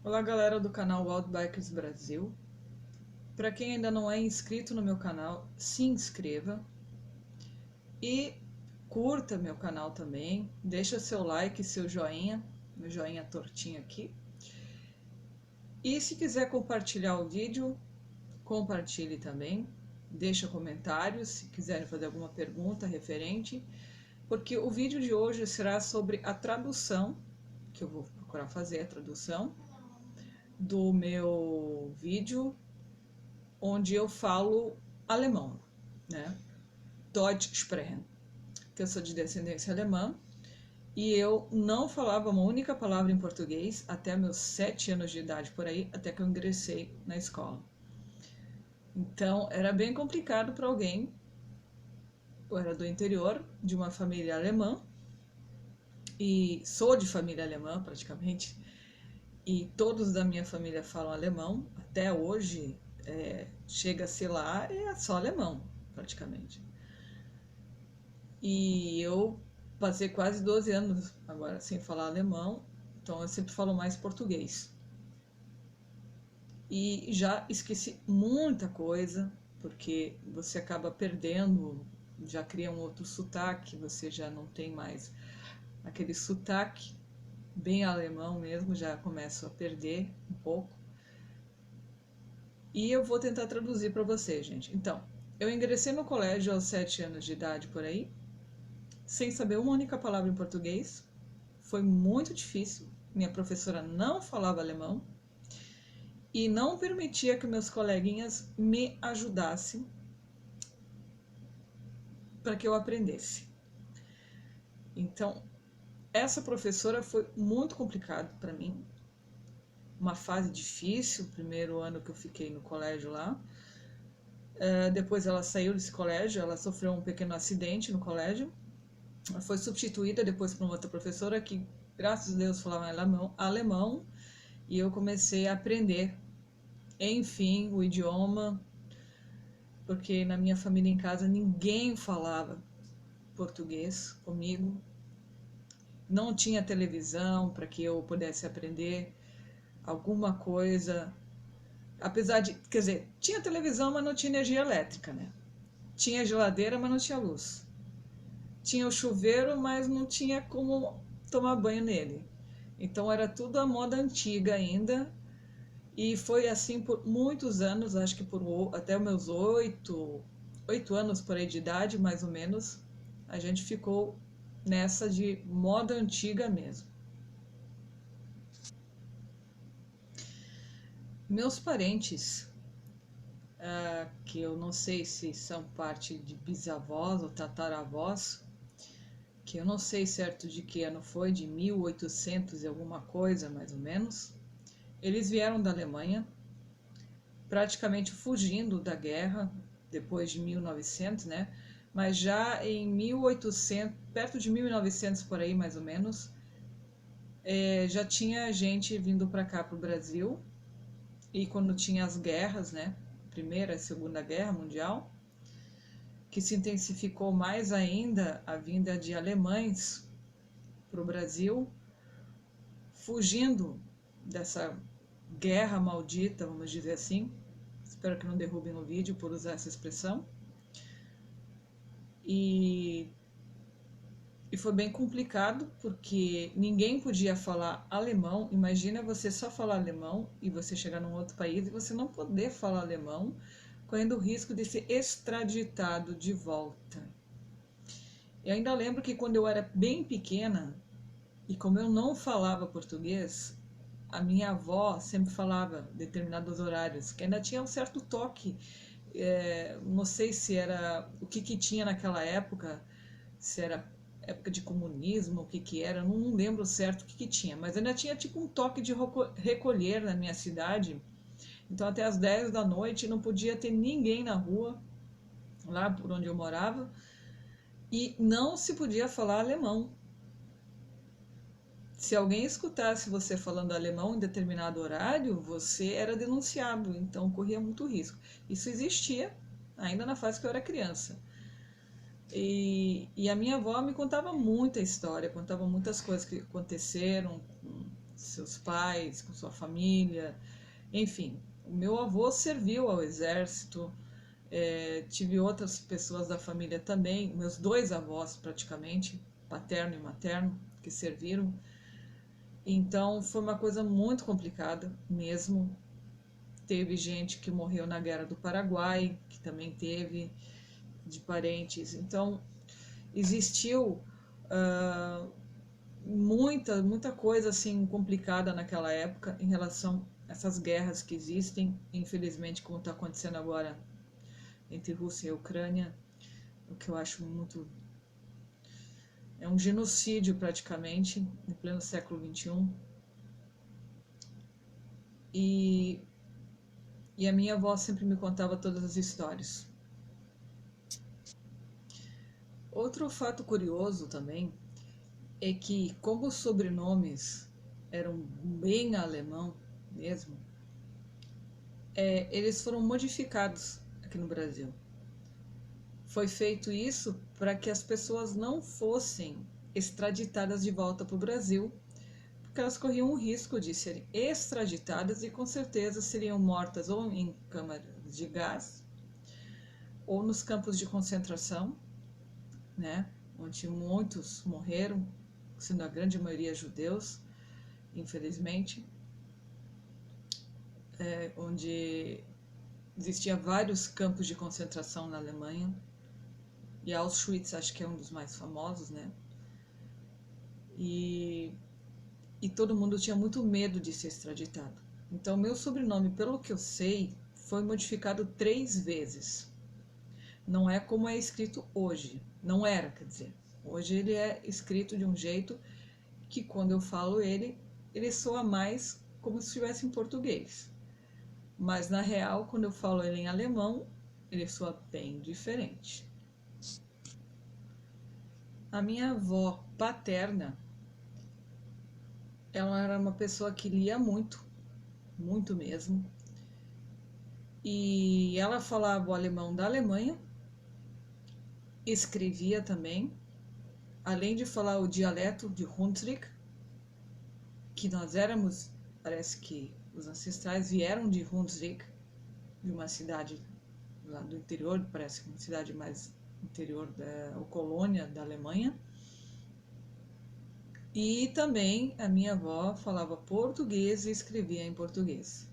Olá, galera do canal Wild Bikers Brasil. Para quem ainda não é inscrito no meu canal, se inscreva e curta meu canal também. Deixa seu like, seu joinha, meu joinha tortinho aqui. E se quiser compartilhar o vídeo, compartilhe também. Deixa comentários se quiserem fazer alguma pergunta referente, porque o vídeo de hoje será sobre a tradução, que eu vou procurar fazer a tradução do meu vídeo onde eu falo alemão, né? Deutsch sprechen, que eu sou de descendência alemã e eu não falava uma única palavra em português até meus 7 anos de idade por aí, até que eu ingressei na escola. Então era bem complicado para alguém. Eu era do interior de uma família alemã e sou de família alemã praticamente, e todos da minha família falam alemão. Até hoje chega-se lá e é só alemão praticamente. E eu passei quase 12 anos agora sem falar alemão, então eu sempre falo mais português. E já esqueci muita coisa, porque você acaba perdendo, já cria um outro sotaque, você já não tem mais aquele sotaque bem alemão mesmo, já começo a perder um pouco. E eu vou tentar traduzir para você, gente. Então, eu ingressei no colégio aos 7 anos de idade por aí, sem saber uma única palavra em português. Foi muito difícil. Minha professora não falava alemão e não permitia que meus coleguinhas me ajudassem para que eu aprendesse. Então, essa professora foi muito complicado para mim. Uma fase difícil, o primeiro ano que eu fiquei no colégio lá. Depois ela saiu desse colégio, ela sofreu um pequeno acidente no colégio. Ela foi substituída depois por uma outra professora que, graças a Deus, falava alemão e eu comecei a aprender, enfim, o idioma, porque na minha família em casa ninguém falava português comigo, não tinha televisão para que eu pudesse aprender alguma coisa, apesar de, quer dizer, tinha televisão, mas não tinha energia elétrica, né? Tinha geladeira, mas não tinha luz. Tinha o chuveiro, mas não tinha como tomar banho nele. Então era tudo a moda antiga ainda. E foi assim por muitos anos, acho que até os meus 8 anos por aí de idade, mais ou menos, a gente ficou nessa de moda antiga mesmo. Meus parentes, que eu não sei se são parte de bisavós ou tataravós, que eu não sei certo de que ano foi, de 1800 e alguma coisa, mais ou menos, eles vieram da Alemanha, praticamente fugindo da guerra, depois de 1900, né? Mas já em 1800, perto de 1900 por aí mais ou menos, já tinha gente vindo para cá, para o Brasil, e quando tinha as guerras, né? Primeira e Segunda Guerra Mundial, que se intensificou mais ainda a vinda de alemães para o Brasil, fugindo dessa guerra maldita, vamos dizer assim. Espero que não derrubem o vídeo por usar essa expressão. E foi bem complicado, porque ninguém podia falar alemão. Imagina você só falar alemão e você chegar num outro país e você não poder falar alemão, correndo o risco de ser extraditado de volta. Eu ainda lembro que quando eu era bem pequena, e como eu não falava português, a minha avó sempre falava determinados horários, que ainda tinha um certo toque. Não sei se era o que tinha naquela época, se era época de comunismo, o que era, não lembro certo o que tinha, mas ainda tinha tipo um toque de recolher na minha cidade. Então até as 10 da noite não podia ter ninguém na rua, lá por onde eu morava, e não se podia falar alemão. Se alguém escutasse você falando alemão em determinado horário, você era denunciado, então corria muito risco. Isso existia ainda na fase que eu era criança. E a minha avó me contava muita história, contava muitas coisas que aconteceram seus pais, com sua família, enfim. O meu avô serviu ao exército, tive outras pessoas da família também, meus dois avós praticamente, paterno e materno, que serviram. Então foi uma coisa muito complicada mesmo. Teve gente que morreu na Guerra do Paraguai, que também teve de parentes. Então existiu muita coisa assim complicada naquela época em relação a essas guerras que existem, infelizmente, como está acontecendo agora entre Rússia e Ucrânia, o que eu acho muito. É um genocídio praticamente, em pleno século XXI. E, e a minha avó sempre me contava todas as histórias. Outro fato curioso também é que, como os sobrenomes eram bem alemão mesmo, eles foram modificados aqui no Brasil. Foi feito isso para que as pessoas não fossem extraditadas de volta para o Brasil, porque elas corriam o risco de serem extraditadas e com certeza seriam mortas ou em câmaras de gás ou nos campos de concentração, né, onde muitos morreram, sendo a grande maioria judeus, infelizmente, onde existia vários campos de concentração na Alemanha, e Auschwitz acho que é um dos mais famosos, né? E todo mundo tinha muito medo de ser extraditado. Então, meu sobrenome, pelo que eu sei, foi modificado 3 vezes. Não é como é escrito hoje. Não era, quer dizer. Hoje ele é escrito de um jeito que, quando eu falo ele soa mais como se estivesse em português. Mas, na real, quando eu falo ele em alemão, ele soa bem diferente. A minha avó paterna, ela era uma pessoa que lia muito, muito mesmo. E ela falava o alemão da Alemanha, escrevia também, além de falar o dialeto de Hunsrück, que nós éramos, parece que os ancestrais vieram de Hunsrück, de uma cidade lá do interior, parece que uma cidade mais interior ou colônia da Alemanha. E também a minha avó falava português e escrevia em português.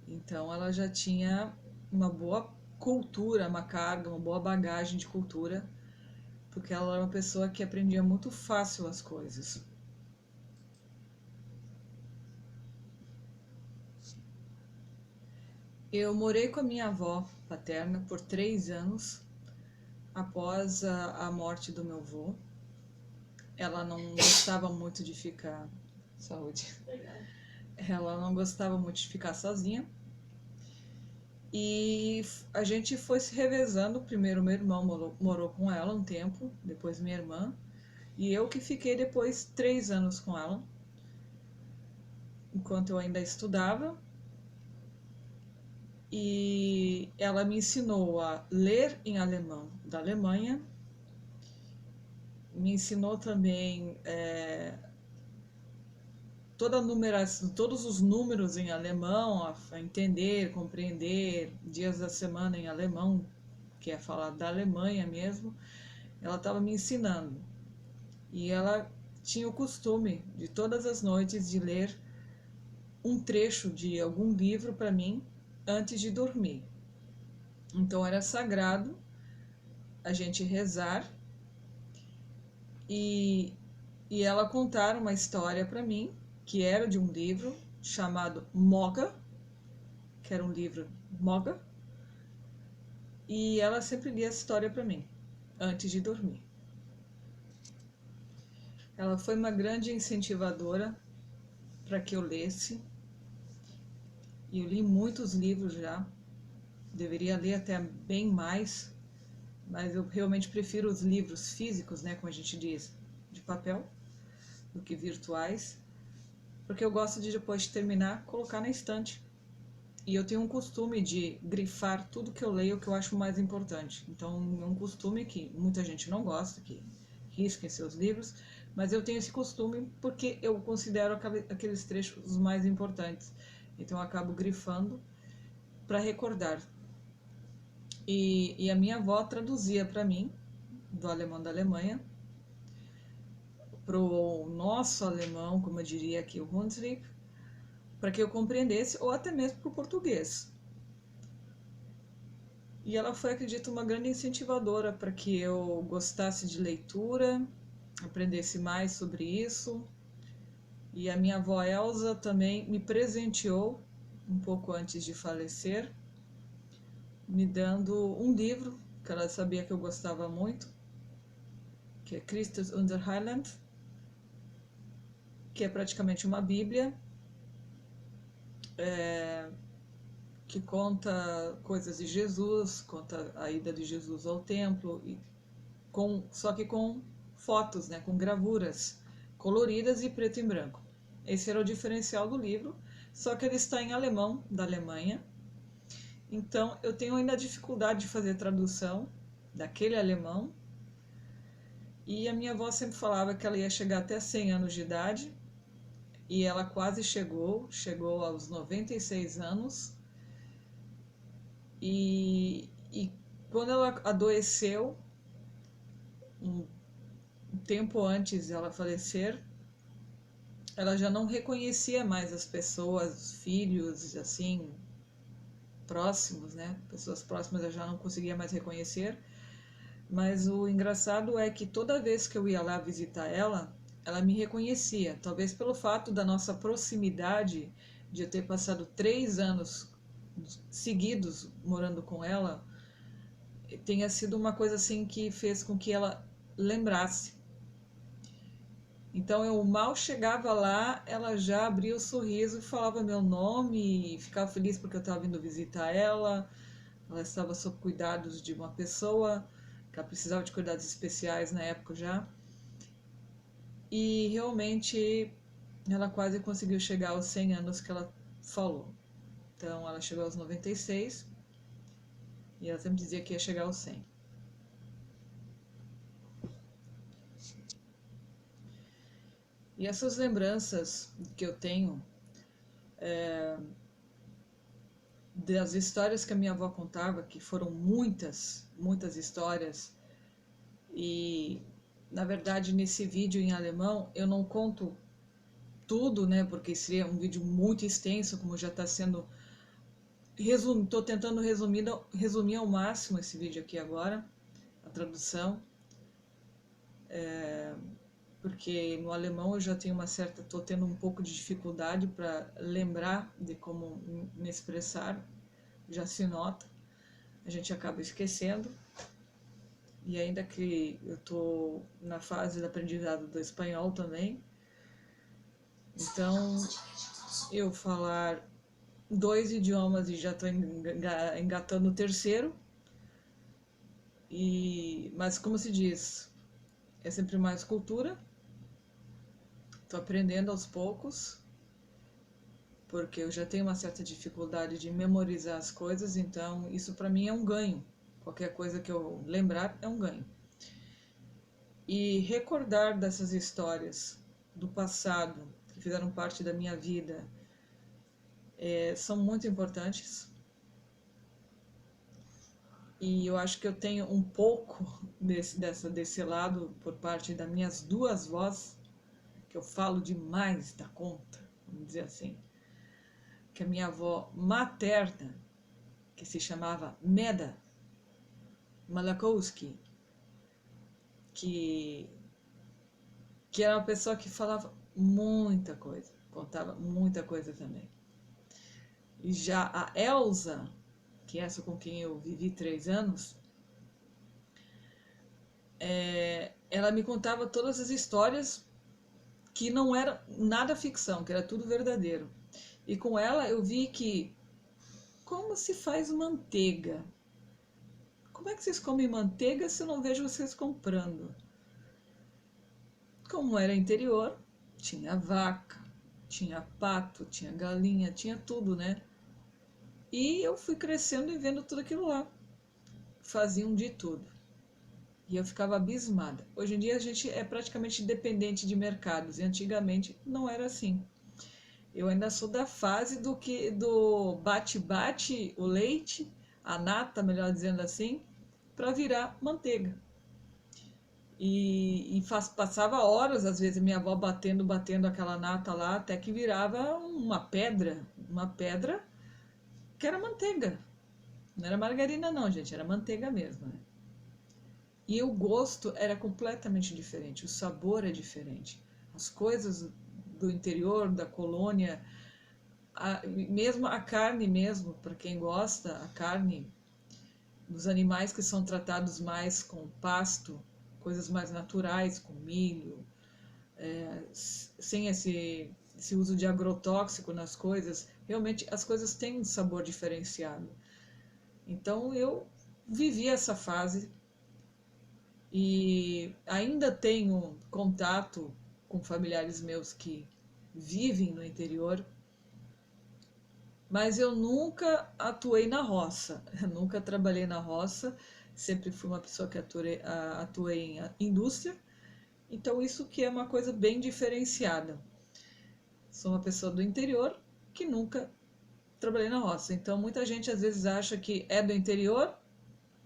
Então ela já tinha uma boa cultura, uma carga, uma boa bagagem de cultura, porque ela era uma pessoa que aprendia muito fácil as coisas. Eu morei com a minha avó paterna por 3 anos após a morte do meu avô. Ela não gostava muito de ficar... Saúde. Ela não gostava muito de ficar sozinha. E a gente foi se revezando. Primeiro meu irmão morou com ela um tempo, depois minha irmã. E eu que fiquei depois 3 anos com ela, enquanto eu ainda estudava. E ela me ensinou a ler em alemão da Alemanha, me ensinou também todos os números em alemão, a entender, compreender dias da semana em alemão, que é falar da Alemanha mesmo. Ela estava me ensinando. E ela tinha o costume de todas as noites de ler um trecho de algum livro para mim antes de dormir. Então era sagrado a gente rezar e ela contar uma história para mim, que era de um livro chamado Moga, que era um livro Moga, e ela sempre lia essa história para mim antes de dormir. Ela foi uma grande incentivadora para que eu lesse, e eu li muitos livros já, deveria ler até bem mais, mas eu realmente prefiro os livros físicos, né, como a gente diz, de papel, do que virtuais, porque eu gosto de, depois de terminar, colocar na estante. E eu tenho um costume de grifar tudo que eu leio, que eu acho mais importante. Então é um costume que muita gente não gosta, que risquem seus livros, Mas eu tenho esse costume porque eu considero aqueles trechos os mais importantes. Então eu acabo grifando para recordar. E a minha avó traduzia para mim, do alemão da Alemanha, para o nosso alemão, como eu diria aqui, o Hunsrück, para que eu compreendesse, ou até mesmo para o português. E ela foi, acredito, uma grande incentivadora para que eu gostasse de leitura, aprendesse mais sobre isso. E a minha avó Elsa também me presenteou, um pouco antes de falecer, me dando um livro que ela sabia que eu gostava muito, que é Christus unser Heiland, que é praticamente uma Bíblia, que conta coisas de Jesus, conta a ida de Jesus ao templo, só que com fotos, né, com gravuras coloridas e preto e branco. Esse era o diferencial do livro, só que ele está em alemão, da Alemanha. Então eu tenho ainda dificuldade de fazer tradução daquele alemão. E a minha avó sempre falava que ela ia chegar até 100 anos de idade, e ela quase chegou aos 96 anos. E quando ela adoeceu, um tempo antes de ela falecer, ela já não reconhecia mais as pessoas, os filhos, assim, próximos, né? Pessoas próximas eu já não conseguia mais reconhecer. Mas o engraçado é que toda vez que eu ia lá visitar ela, ela me reconhecia. Talvez pelo fato da nossa proximidade, de eu ter passado 3 anos seguidos morando com ela, tenha sido uma coisa assim que fez com que ela lembrasse. Então eu mal chegava lá, ela já abria o sorriso, falava meu nome e ficava feliz porque eu estava vindo visitar ela. Ela estava sob cuidados de uma pessoa que ela precisava de cuidados especiais na época já. E realmente ela quase conseguiu chegar aos 100 anos que ela falou. Então ela chegou aos 96 e ela sempre dizia que ia chegar aos 100. E essas lembranças que eu tenho das histórias que a minha avó contava, que foram muitas, muitas histórias, e na verdade nesse vídeo em alemão eu não conto tudo, né, porque seria um vídeo muito extenso, como já está sendo estou tentando resumir ao máximo esse vídeo aqui agora, a tradução, porque no alemão eu já tenho estou tendo um pouco de dificuldade para lembrar de como me expressar, já se nota, a gente acaba esquecendo, e ainda que eu estou na fase do aprendizado do espanhol também, então eu falar 2 idiomas e já estou engatando o terceiro, mas como se diz, é sempre mais cultura. Estou aprendendo aos poucos, porque eu já tenho uma certa dificuldade de memorizar as coisas, então isso para mim é um ganho. Qualquer coisa que eu lembrar é um ganho. E recordar dessas histórias do passado, que fizeram parte da minha vida, são muito importantes. E eu acho que eu tenho um pouco desse lado por parte das minhas 2 vós, que eu falo demais da conta, vamos dizer assim. Que a minha avó materna, que se chamava Meda Malakowski, que era uma pessoa que falava muita coisa, contava muita coisa também. E já a Elsa, que é essa com quem eu vivi 3 anos, ela me contava todas as histórias que não era nada ficção, que era tudo verdadeiro. E com ela eu vi que como se faz manteiga? Como é que vocês comem manteiga se eu não vejo vocês comprando? Como era interior, tinha vaca, tinha pato, tinha galinha, tinha tudo, né? E eu fui crescendo e vendo tudo aquilo lá. Faziam de tudo. E eu ficava abismada. Hoje em dia a gente é praticamente dependente de mercados, e antigamente não era assim. Eu ainda sou da fase do bate-bate o leite, a nata, melhor dizendo assim, para virar manteiga. Passava horas, às vezes, minha avó batendo aquela nata lá, até que virava uma pedra que era manteiga. Não era margarina não, gente, era manteiga mesmo, né? E o gosto era completamente diferente, o sabor é diferente. As coisas do interior, da colônia, mesmo a carne mesmo, para quem gosta, a carne dos animais que são tratados mais com pasto, coisas mais naturais, com milho, sem esse uso de agrotóxico nas coisas, realmente as coisas têm um sabor diferenciado. Então eu vivi essa fase e ainda tenho contato com familiares meus que vivem no interior, mas eu nunca atuei na roça, eu nunca trabalhei na roça, sempre fui uma pessoa que atuei em indústria, então isso que é uma coisa bem diferenciada. Sou uma pessoa do interior que nunca trabalhei na roça, então muita gente às vezes acha que é do interior,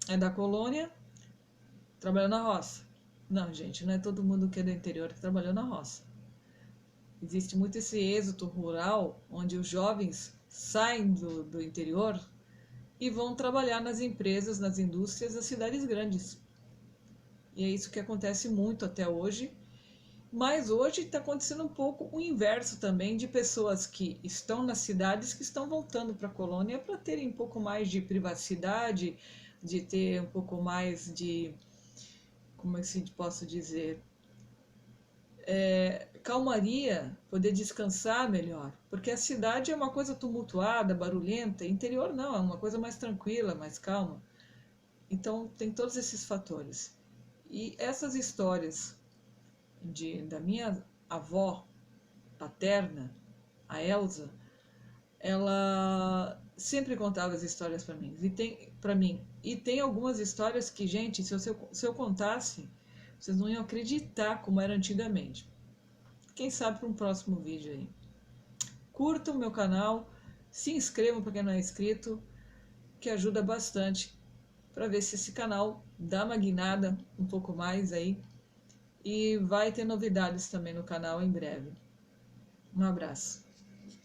é da colônia, trabalhou na roça. Não, gente, não é todo mundo que é do interior que trabalhou na roça. Existe muito esse êxodo rural, onde os jovens saem do interior e vão trabalhar nas empresas, nas indústrias das cidades grandes. E é isso que acontece muito até hoje. Mas hoje está acontecendo um pouco o inverso também, de pessoas que estão nas cidades que estão voltando para a colônia para terem um pouco mais de privacidade, de ter um pouco mais de, como é que posso dizer, calmaria, poder descansar melhor. Porque a cidade é uma coisa tumultuada, barulhenta, interior não, é uma coisa mais tranquila, mais calma. Então tem todos esses fatores. E essas histórias da minha avó paterna, a Elsa, ela sempre contava as histórias para mim. E tem algumas histórias que, gente, se eu contasse, vocês não iam acreditar como era antigamente. Quem sabe para um próximo vídeo aí. Curtam o meu canal, se inscrevam para quem não é inscrito, que ajuda bastante para ver se esse canal dá uma guinada um pouco mais aí. E vai ter novidades também no canal em breve. Um abraço.